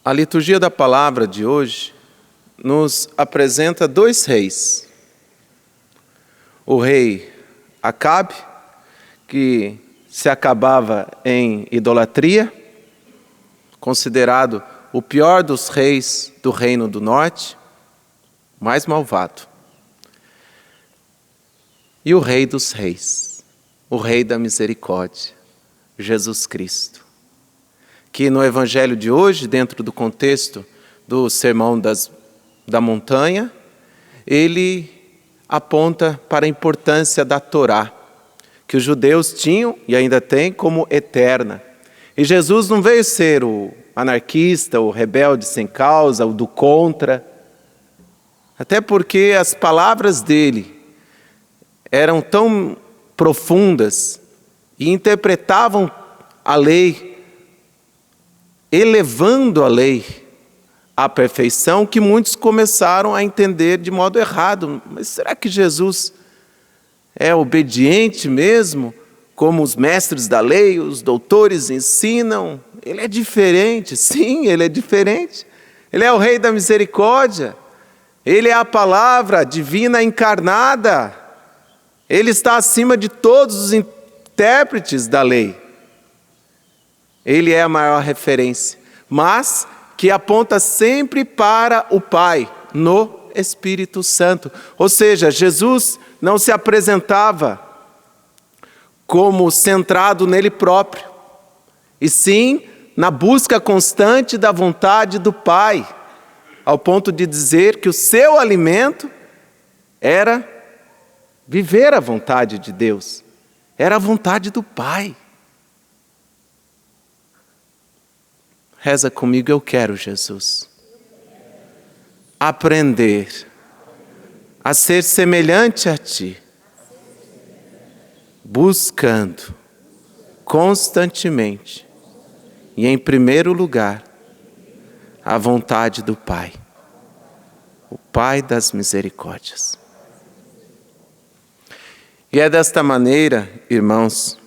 A liturgia da palavra de hoje nos apresenta dois reis. O rei Acabe, que se acabava em idolatria, considerado o pior dos reis do Reino do Norte, mais malvado. E o Rei dos Reis, o Rei da Misericórdia, Jesus Cristo, que no Evangelho de hoje, dentro do contexto do Sermão da Montanha, ele aponta para a importância da Torá, que os judeus tinham e ainda têm como eterna. E Jesus não veio ser o anarquista, o rebelde sem causa, o do contra, até porque as palavras dele eram tão profundas e interpretavam a lei, elevando a lei à perfeição, que muitos começaram a entender de modo errado. Mas será que Jesus é obediente mesmo, como os mestres da lei, os doutores ensinam? Ele é diferente, sim, ele é diferente. Ele é o Rei da Misericórdia, ele é a palavra divina encarnada, ele está acima de todos os intérpretes da lei. Ele é a maior referência, mas que aponta sempre para o Pai, no Espírito Santo. Ou seja, Jesus não se apresentava como centrado nele próprio, e sim na busca constante da vontade do Pai, ao ponto de dizer que o seu alimento era viver a vontade de Deus, era a vontade do Pai. Reza comigo: eu quero, Jesus, aprender a ser semelhante a Ti, buscando constantemente e em primeiro lugar a vontade do Pai, o Pai das misericórdias. E é desta maneira, irmãos,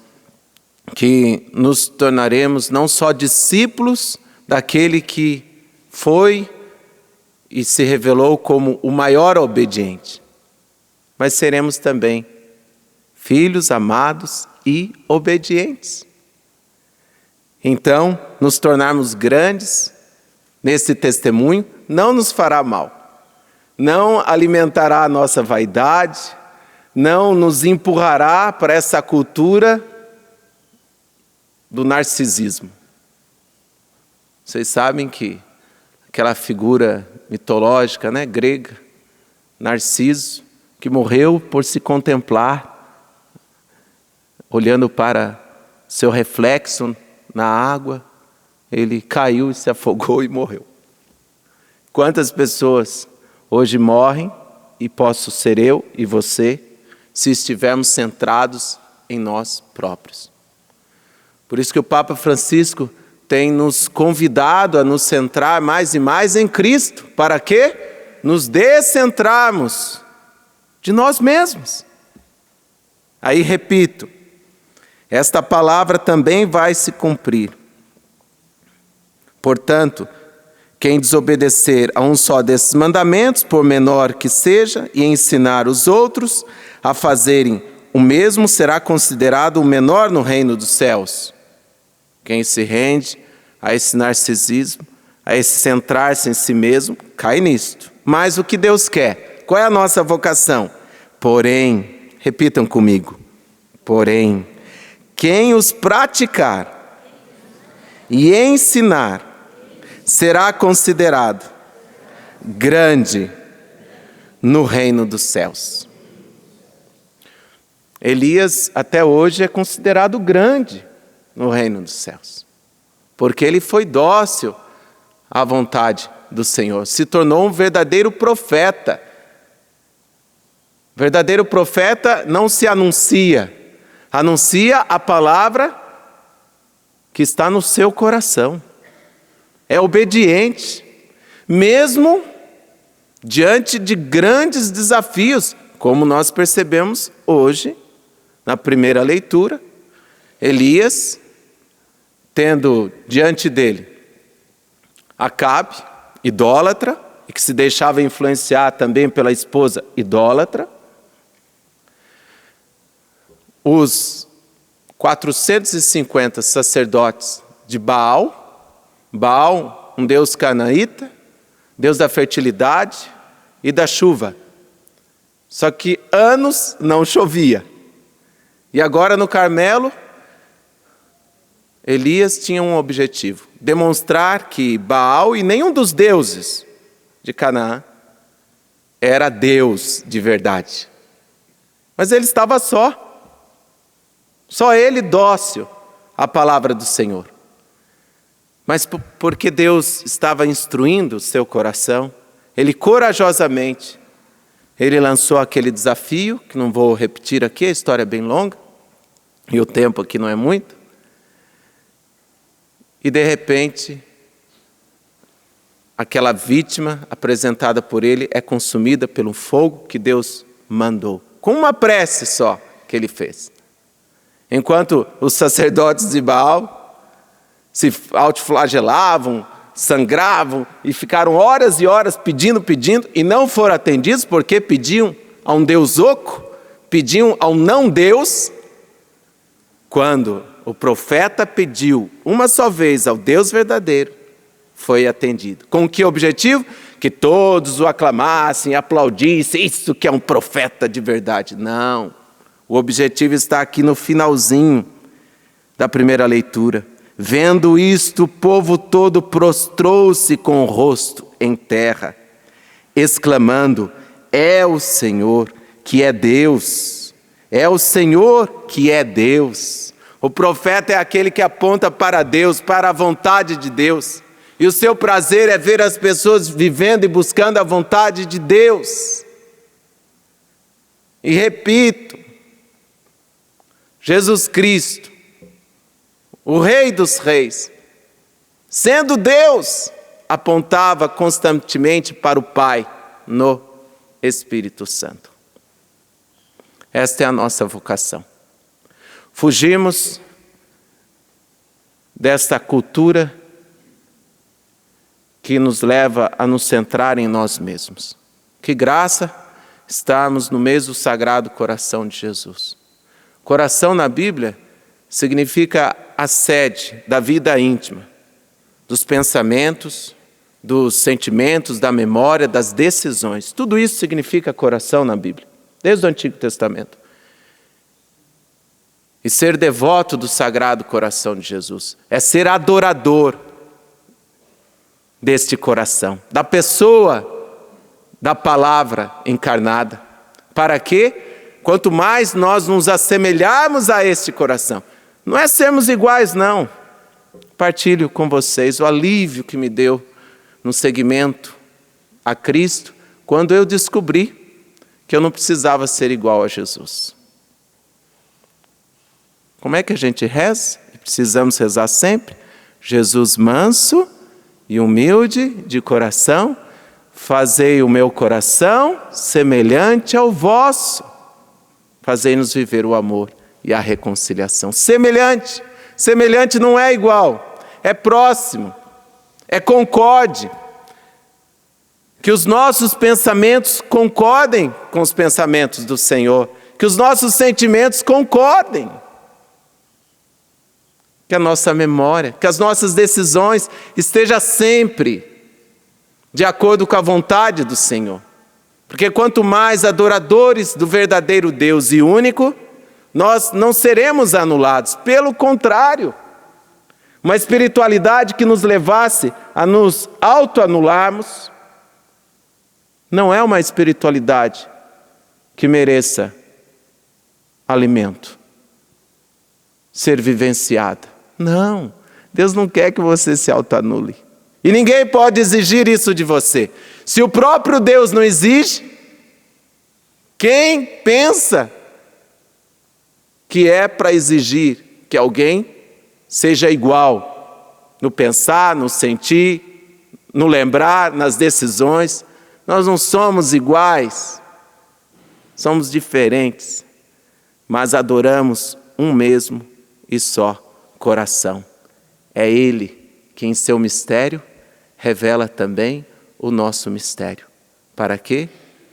que nos tornaremos não só discípulos daquele que foi e se revelou como o maior obediente, mas seremos também filhos amados e obedientes. Então, nos tornarmos grandes nesse testemunho não nos fará mal, não alimentará a nossa vaidade, não nos empurrará para essa cultura do narcisismo. Vocês sabem que aquela figura mitológica, grega, Narciso, que morreu por se contemplar, olhando para seu reflexo na água, ele caiu e se afogou e morreu. Quantas pessoas hoje morrem, e posso ser eu e você, se estivermos centrados em nós próprios. Por isso que o Papa Francisco tem nos convidado a nos centrar mais e mais em Cristo. Para quê? Nos descentrarmos de nós mesmos. Aí repito, esta palavra também vai se cumprir. Portanto, quem desobedecer a um só desses mandamentos, por menor que seja, e ensinar os outros a fazerem o mesmo, será considerado o menor no reino dos céus. Quem se rende a esse narcisismo, a esse centrar-se em si mesmo, cai nisto. Mas o que Deus quer? Qual é a nossa vocação? Porém, repitam comigo, porém, quem os praticar e ensinar será considerado grande no reino dos céus. Elias até hoje é considerado grande no reino dos céus, porque ele foi dócil à vontade do Senhor, se tornou um verdadeiro profeta. Verdadeiro profeta não se anuncia a palavra que está no seu coração. É obediente, mesmo diante de grandes desafios, como nós percebemos hoje, na primeira leitura. Elias, tendo diante dele Acabe, idólatra, e que se deixava influenciar também pela esposa idólatra. Os 450 sacerdotes de Baal, Baal, um deus canaíta, deus da fertilidade e da chuva. Só que anos não chovia. E agora no Carmelo, Elias tinha um objetivo: demonstrar que Baal e nenhum dos deuses de Canaã era Deus de verdade. Mas ele estava só ele dócil à palavra do Senhor. Mas porque Deus estava instruindo o seu coração, ele corajosamente, ele lançou aquele desafio, que não vou repetir aqui, a história é bem longa, e o tempo aqui não é muito. E de repente, aquela vítima apresentada por ele é consumida pelo fogo que Deus mandou, com uma prece só que ele fez. Enquanto os sacerdotes de Baal se autoflagelavam, sangravam e ficaram horas e horas pedindo, e não foram atendidos porque pediam a um Deus oco, pediam ao não Deus. Quando o profeta pediu uma só vez ao Deus verdadeiro, foi atendido. Com que objetivo? Que todos o aclamassem, aplaudissem, isso que é um profeta de verdade. Não. O objetivo está aqui no finalzinho da primeira leitura. Vendo isto, o povo todo prostrou-se com o rosto em terra, exclamando: é o Senhor que é Deus. É o Senhor que é Deus. O profeta é aquele que aponta para Deus, para a vontade de Deus. E o seu prazer é ver as pessoas vivendo e buscando a vontade de Deus. E repito, Jesus Cristo, o Rei dos Reis, sendo Deus, apontava constantemente para o Pai no Espírito Santo. Esta é a nossa vocação. Fugimos desta cultura que nos leva a nos centrar em nós mesmos. Que graça estarmos no meio do Sagrado Coração de Jesus. Coração na Bíblia significa a sede da vida íntima, dos pensamentos, dos sentimentos, da memória, das decisões. Tudo isso significa coração na Bíblia, desde o Antigo Testamento. E ser devoto do Sagrado Coração de Jesus é ser adorador deste coração, da pessoa, da palavra encarnada. Para quê? Quanto mais nós nos assemelharmos a este coração, não é sermos iguais, não. Partilho com vocês o alívio que me deu no seguimento a Cristo, quando eu descobri que eu não precisava ser igual a Jesus. Como é que a gente reza? E precisamos rezar sempre. Jesus manso e humilde de coração, fazei o meu coração semelhante ao vosso. Fazei-nos viver o amor e a reconciliação. Semelhante. Semelhante não é igual, é próximo, é concorde. Que os nossos pensamentos concordem com os pensamentos do Senhor. Que os nossos sentimentos concordem. Que a nossa memória, que as nossas decisões estejam sempre de acordo com a vontade do Senhor. Porque quanto mais adoradores do verdadeiro Deus e único, nós não seremos anulados. Pelo contrário, uma espiritualidade que nos levasse a nos autoanularmos, não é uma espiritualidade que mereça alimento, ser vivenciada. Não, Deus não quer que você se autoanule. E ninguém pode exigir isso de você. Se o próprio Deus não exige, quem pensa que é para exigir que alguém seja igual no pensar, no sentir, no lembrar, nas decisões? Nós não somos iguais, somos diferentes, mas adoramos um mesmo e só coração. É Ele que em seu mistério revela também o nosso mistério, para que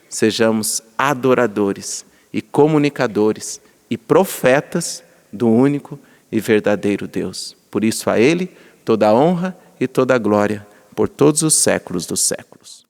sejamos adoradores e comunicadores e profetas do único e verdadeiro Deus. Por isso a Ele toda a honra e toda a glória por todos os séculos dos séculos.